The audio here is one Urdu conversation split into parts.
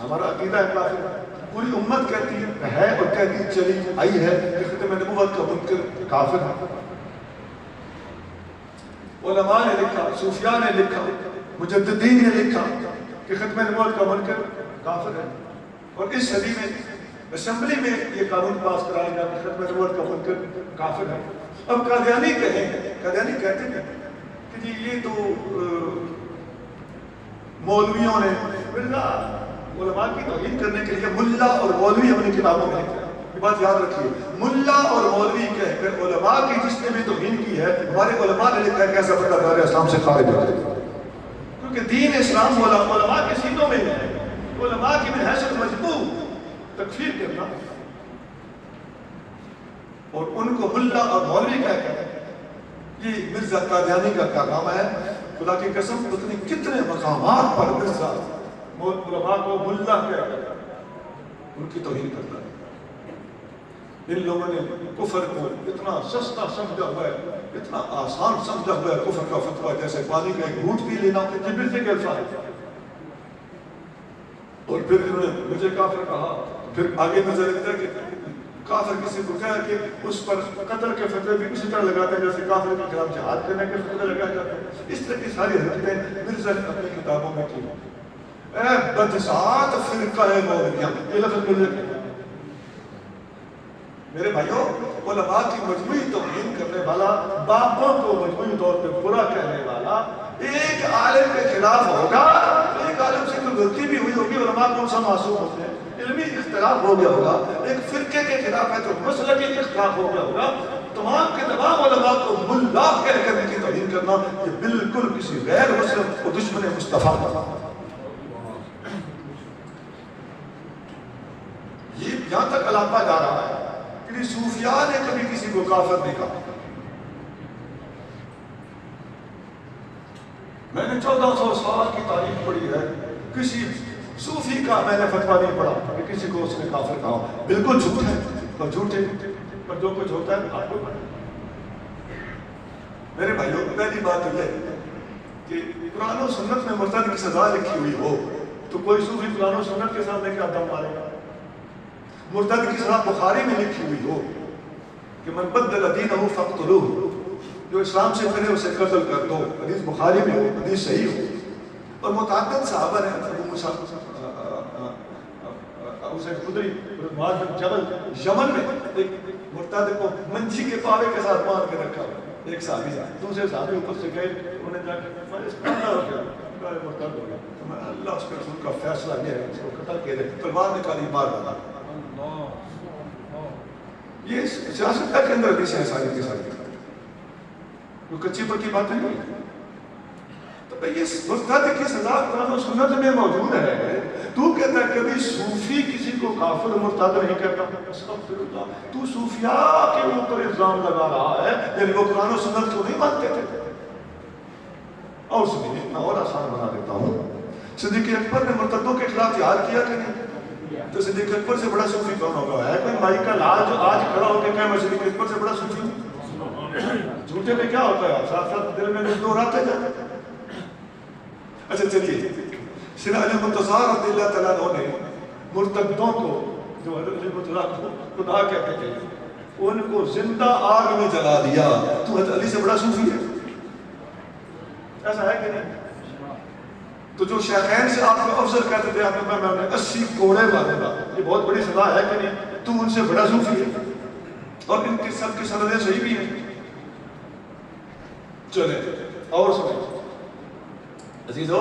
ہمارا عقیدہ ہے کافر ہے. پوری امت کہتی ہے اور کہتی چلی آئی ہے کہ ختم نبوت کا منکر کافر ہے. علماء نے لکھا، صوفیاء نے لکھا، مجددین نے لکھا کہ ختم نبوت کا منکر کافر ہے. اور اس صدی میں اسمبلی میں یہ قانون پاس کرایا گیا کہ ختم نبوت کا منکر کافر ہے. اب قادیانی قادیانی کہتے ہیں کہ جی یہ تو مولویوں نے مرزا علماء کی توہین کرنے کے لیے ملا اور مولوی اپنی کتابوں میں لکھا ہے. یہ بات یاد رکھیے، ملا اور مولوی کہہ کر علماء کی جس نے بھی توہین کی ہے، ہمارے علماء نے لکھا ہے کہ ایسا بندہ دار اسلام سے خارج ہو جائے گا. کیونکہ دین اسلام علماء کے سینوں میں ہے. علماء کی من حیثیت مجبور تکفیر کرنا اور ان کو ملا اور مولوی کہہ کر، یہ مرزا قادیانی کا کارنامہ ہے. خدا کی قسم اتنی کتنے مقامات پر مرزا علماء کو ملا کہہ کر ان کی توہین کرتا ہے. ان لوگوں نے کفر کو اتنا سستا سمجھا ہوا ہے، اتنا آسان سمجھا ہوا ہے کفر کا فتویٰ، جیسے پانی کا ایک گھونٹ پی لینا جبر سے کیسا ہے. اور پھر انہوں نے مجھے کافر کہا. پھر آگے نظر لگتا ہے کہ کافر کسی کو کہا کہ اس پر قتل کے فتوے بھی اسی طرح لگاتے ہیں جیسے کافر کے خلاف جہاد کرنے کے فتوے لگائے جاتے ہیں. اس طرح کی ساری حرکتیں مرزا نے اپنی کتابوں میں کی. اے بدذات فرقہ مولویہ، یہ لفظ مرزا. میرے بھائیوں، علماء کی مجموعی توہین کرنے والا، باپوں کو مجموعی طور پہ برا کہنے والا ایک عالم کے خلاف ہوگا. ایک عالم سے کوئی غلطی بھی ہوئی ہوگی، علماء کون سا معصوم ہوتے ہیں، علمی اختلاف ہو گیا ہوگا، ایک فرقے کے خلاف ہے تو مسلکی اختلاف ہو گیا ہوگا. تمام کے تمام علماء کو ملا کہہ کر ان کی توہین کرنا یہ بالکل کسی غیر مسلم کو دشمن مصطفیٰ کا. یہ یہاں تک الاپا جا رہا ہے کہ صوفیاء نے کبھی کسی کو کافر نہیں کہا. میں نے 1400 سال کی تاریخ پڑھی ہے، کسی صوفی کا میں نے فتویٰ نہیں پڑھا کہ کسی کو اس نے کافر کہا. بالکل جھوٹ ہے اور جھوٹے پر جو کچھ ہوتا ہے آپ کو پڑھا. میرے بھائیوں، پہلی بات یہ ہے کہ قرآن و سنت میں مرتد کی سزا لکھی ہوئی ہو تو کوئی صوفی قرآن و سنت کے سامنے کیا دم مارے گا. مرتد کی سزا بخاری میں لکھی ہوئی ہو کہ من بدل دینہ فاقتلوہ، جو اسلام سے پہلے اسے قتل کر دو، حدیث بخاری میں ہو، حدیث صحیح ہو. اور متعدد صحابہ نے ابو موسیٰ اسے خدری معاذ بن جبل یمن میں ایک مرتد کو منجی کے پاوے کے ساتھ مار کے رکھا. ایک صحابی دوسرے صحابی اوپر سے گئے، انہوں نے جا کے اس کا ہو گیا، مرتد ہو گیا. اللہ اس کے رسول کا فیصلہ یہ ہے اس کو قتل کیا جائے، تلوار نکالی مار ڈالا. یہ سیاست کے اندر حدیث ہے ساری کی ساری، کوئی کچی پکی باتیں نہیں. تو یہ مرتد کی سزا قرآن و سنت میں موجود ہے. تو کہتا ہے کبھی صوفی کسی کو کافر مرتد نہیں کہتا. استغفر اللہ، تو صوفیاء کے اوپر الزام لگا رہا ہے یعنی وہ قرآن و سنت کو نہیں مانتے تھے. اور سنیے، میں اور آسان بنا دیتا ہوں. صدیق اکبر نے مرتدوں کے خلاف جہاد کیا کہ نہیں؟ تو صدیق اکبر سے بڑا صوفی کون ہوگا؟ ہے کوئی بھائی کا لال جو آج کھڑا ہو کے کہے میں صدیق اکبر سے بڑا صوفی ہوں؟ جھوٹے میں کیا ہوتا ہے؟ ساتھ ساتھ دل میں دور آتے جاتے. اچھا چلیے، سیدنا علی منتظر رضی اللہ تعالیٰ عنہ نے مرتدوں کو، جو حضرت علی منتظر کو خدا کہتے تھے، ان کو زندہ آگ میں جلا دیا. تو حضرت علی سے بڑا صوفی ہے؟ ایسا ہے کہ نہیں؟ تو جو شیخین سے آپ کو افضل کہتے تھے، آپ نے کہا میں 80 کوڑے ماروں گا، یہ بہت بڑی سزا ہے کہ نہیں؟ تو ان سے بڑا صوفی ہے اور ان کی سب کی سندیں صحیح بھی ہیں. چلے اور سنیں عزیزو،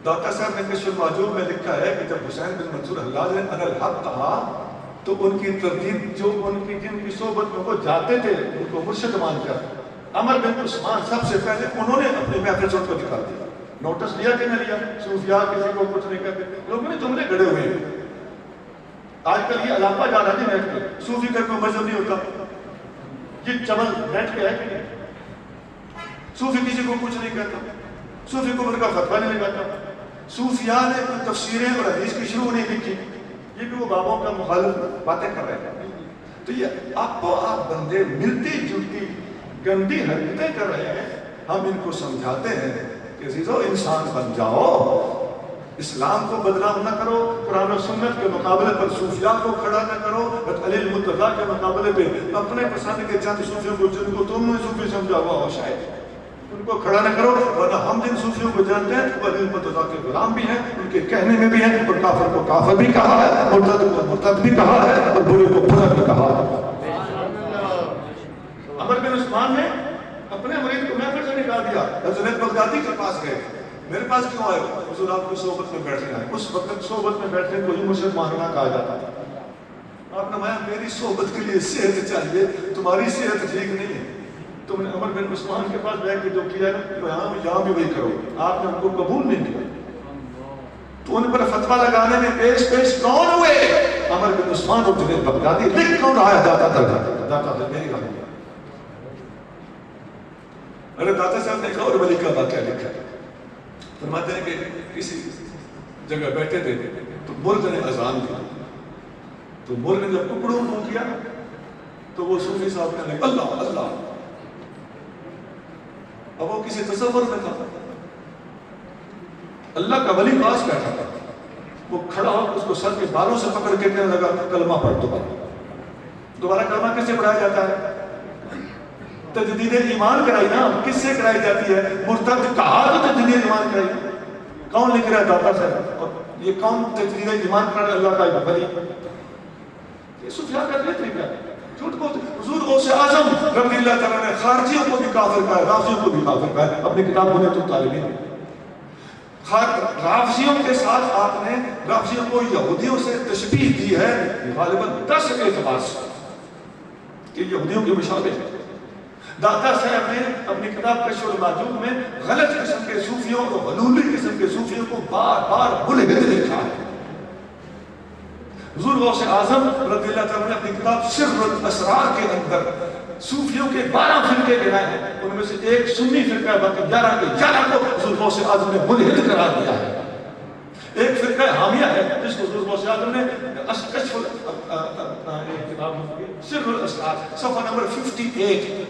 داتا صاحب نے کشف المعجوب میں لکھا ہے کہ جب حسین بن منصور حلاج نے انا الحق کہا تو ان کی تردید، جو ان کی جن کی صحبت میں وہ جاتے تھے ان کو مرشد مان کر، عمر بن عثمان سب سے پہلے انہوں نے اپنے محفل سے ان کو دکھا دیا. نوٹس لیا کہ نہیں لیا؟ صوفیاء کسی کو کچھ نہیں کہتے، لوگوں نے جملے گھڑے ہوئے ہیں. آج کل یہ علاقہ جا رہا ہے نیٹ پہ، صوفی کا کوئی مذہب نہیں ہوتا. یہ چمل نیٹ پہ ہے کہ نہیں؟ صوفی کسی کو کچھ نہیں کہتا، صوفی کو ان کا فتویٰ نہیں لگاتا. صوفیاء نے کوئی تفسیریں اور حدیث کی شروع نہیں لکھی، یہ بھی وہ بابوں کا مخالف باتیں کر رہے ہیں. تو یہ آپ کو آپ بندے ملتی جلتی گندی حرکتیں کر رہے ہیں. ہم ان کو سمجھاتے ہیں کہ عزیزو انسان بن جاؤ، اسلام کو بدنام نہ کرو، قرآن و سنت کے مقابلے پر صوفیاء کو کھڑا نہ کرو، علی المرتضیٰ کے مقابلے پہ اپنے پسند کے چند صوفیوں کو جن کو تم نے صوفی سمجھا ہوا ہو شاید ان کو کھڑا نہ کرو، ورنہ ہم جن صوفیوں کو جانتے ہیں وہ علی المرتضیٰ کے غلام بھی ہیں، ان کے کہنے میں بھی ہیں، اور کافر کو کافر بھی کہا ہے، مرتد کو مرتد بھی کہا ہے، اور برے کو برا بھی کہا ہے۔ عمر بن عثمان نے اپنے مرید کو محفل سے نکال دیا، جنید بغدادی کے پاس گئے، میرے پاس کیوں آئے؟ حضور آپ کو صحبت میں بیٹھنے آئے۔ اس وقت صحبت میں بیٹھنے کو ہی مسلمان نہ کہا جاتا تھا۔ آپ نے فرمایا میری صحبت کے لیے صحت چاہیے، تمہاری صحت ٹھیک نہیں ہے، تم نے عمر بن عثمان کے پاس بیٹھ کے جو کیا یہاں بھی وہی کرو۔ آپ نے ان کو قبول نہیں کیا تو ان پر فتویٰ لگانے میں پیش کون ہوئے؟ عمر بن عثمان اور جنید بغدادی۔ لکھ کون آیا؟ داتا تھا میری گاہ۔ ارے داتا صاحب نے ایک اور ولی کا واقعہ لکھا ہے، فرماتے ہیں کہ کسی جگہ بیٹھے تھے تو مرغ نے اذان دی، تو مرغ نے جب ککڑوں منہ کیا تو وہ صوفی صاحب کہنے لگے اللہ اللہ۔ اب وہ کسی تصور میں تھا، اللہ کا ولی پاس بیٹھا تھا، وہ کھڑا ہو اس کو سر کے بالوں سے پکڑ کے کہنے لگا کلمہ پڑھ دوبارہ کلمہ کیسے پڑھایا جاتا ہے؟ تجدید ایمان کرائی نا، کس سے کرائی جاتی ہے؟ مرتد کہا تو تجدید ایمان کرائی، کون لکھ رہا ہے؟ داتا صاحب۔ اور یہ کون تجدید ایمان کرا رہا ہے؟ اللہ کا ولی۔ یہ صوفیاء کا یہ طریقہ ہے، جھوٹ بولتے۔ حضور غوث اعظم رضی اللہ تعالیٰ نے خارجیوں کو بھی کافر کہا ہے، رافضیوں کو بھی کافر کہا ہے، اپنی کتابوں نے تو طالبین۔ رافضیوں کے ساتھ آپ نے رافضیوں کو یہودیوں سے تشبیہ دی ہے غالباً 10 اعتبار سے کہ یہودیوں کے مشابہ ہیں۔ داتا صاحب نے اپنی کتاب کشف المعجوب میں غلط قسم کے صوفیوں اور غلولی قسم کے صوفیوں کو بار بار ملحد لکھا ہے۔ حضور غوث اعظم رضی اللہ تعالیٰ نے اپنی کتاب سر الاسرار کے اندر صوفیوں کے 12 فرقے گنائے ہیں، ان میں سے ایک سنی فرقہ ہے، باقی 11 کے 11 کو حضور غوث اعظم نے ملحد قرار دیا ہے۔ ایک فرقہ حامیہ ہے جس کو حضور غوث اعظم نے کشف کتاب سر الاسرار صفحہ نمبر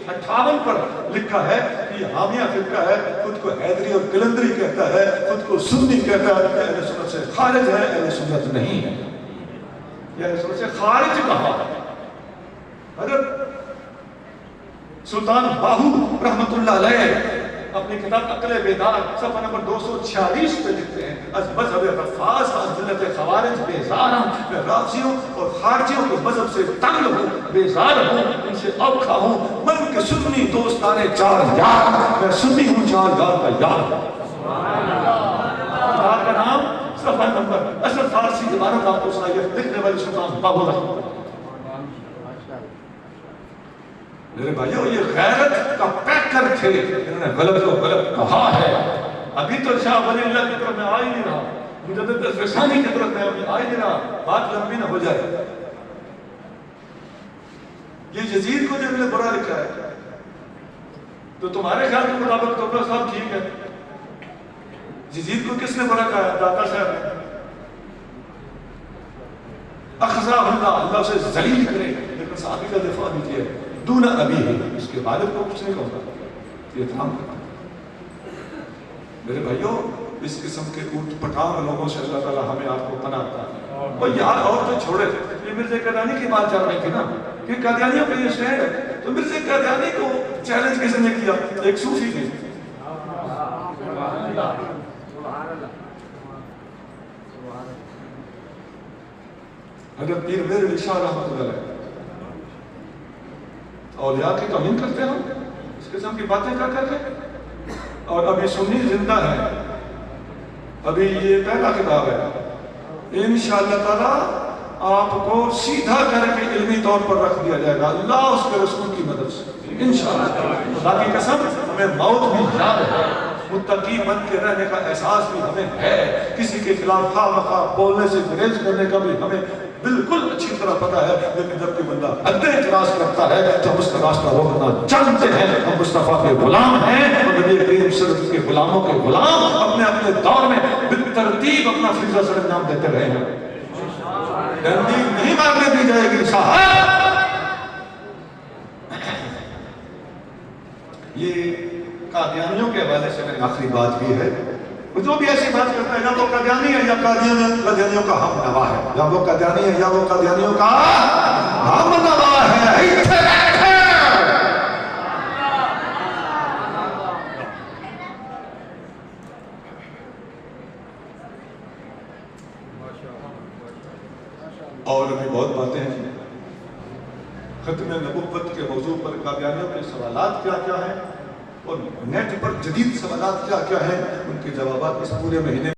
58 پر لکھا ہے کہ حامیہ فرقہ ہے، خود کو حیدری اور کلندری کہتا ہے، خود کو سنی کہتا ہے، اہل سنت سے خارج ہے، اہل سنت نہیں ہے، یہ اہل سنت سے خارج کہا۔ حضرت سلطان باہو رحمت اللہ علیہ اپنی کتاب عقل بیدار صفحہ نمبر 246 پہ لکھتے ہیں از مذہب رفاظ و از ذلت خوارج بیزار ہوں، میں رافضیوں اور خارجیوں کے مذہب سے تنگ ہوں، بیزار ہوں، ان سے اوکھا ہوں، من کے سنی دوستانے 4 یار، میں سنی ہوں 4 یار کا یار۔ کتاب کا نام صفحہ نمبر اصل فارسی عبارت آپ کو سنائیے، لکھنے والے سلطان باہو رحمت اللہ۔ میرے بھائیو یہ غیرت کا پیکر تھے، انہوں نے غلط کو غلط کہا ہے۔ ابھی تو شاہ ولی اللہ کی طرف میں آ ہی نہیں رہا، مجدد الفسانی کی طرف میں آ ہی نہیں رہا، بات لمبی نہ ہو جائے۔ یہ یزید کو جب نے برا لکھا ہے تو تمہارے خیال کے مطابق تو اپنا صاحب ٹھیک ہے، یزید کو کس نے برا کہا ہے؟ داتا صاحب نے۔ اخزا اللہ اسے ذلیل کرے، لیکن صحابی کا دفاع بھی کیا ہے، دون ابی ہے، اس کے والد کو کچھ نہیں کہا، یہ تمام کرتا۔ میرے بھائیو اس قسم کے اوٹ پٹانگ لوگوں سے اللہ تعالیٰ ہمیں آپ کو پناہ عطا فرمائے۔ اور یار اور تو چھوڑے، یہ مرزا قادیانی کی بات چل رہی تھی نا کہ قادیانیوں کا یہ اسٹینڈ ہے، تو مرزا قادیانی کو چیلنج کس نے کیا؟ ایک صوفی نے۔ حضرت پیر میر علی شاہ رحمۃ اللہ علیہ اولیاء کی توہین کرتے ہیں، اس قسم کی باتیں کر کے، اور ابھی سنی زندہ ہے، ابھی یہ پہلا کتاب ہے، انشاءاللہ تعالیٰ آپ کو سیدھا کر کے علمی طور پر رکھ دیا جائے گا اللہ اس کے رسول کی مدد سے انشاءاللہ۔ خدا کی قسم ہمیں موت بھی یاد ہے، متقی بن کے رہنے کا احساس بھی ہمیں ہے، کسی کے خلاف خواہ مخواہ بولنے سے گریز کرنے کا بھی ہمیں بالکل اچھی طرح پتا ہے، لیکن جب کوئی بندہ حد اعتراض کرتا ہے تو ہم اس کا راستہ روکنا جانتے ہیں۔ ہم مصطفیٰ کے غلام ہیں اور نبی کریم صلی اللہ علیہ وسلم کے غلاموں کے غلام اپنے اپنے دور میں بالترتیب اپنا فریضہ سر انجام دیتے رہے ہیں۔ ترتیب نہیں ماننے دی جائے گی صاحب۔ یہ قادیانیوں کے حوالے سے میری آخری بات بھی ہے وہ جو بھی ایسی بات کرتا ہے یا وہ قادیانی ہے یا قادیانیوں کا ہم نوا ہے، یا وہ قادیانی ہے یا وہ قادیانیوں کا ہم نوا ہے۔ اور بھی بہت باتیں ہیں ختم نبوت کے موضوع پر، قادیانیوں کے سوالات کیا کیا ہیں اور نیٹ پر جدید سوالات کیا کیا ہیں، ان کے جوابات اس پورے مہینے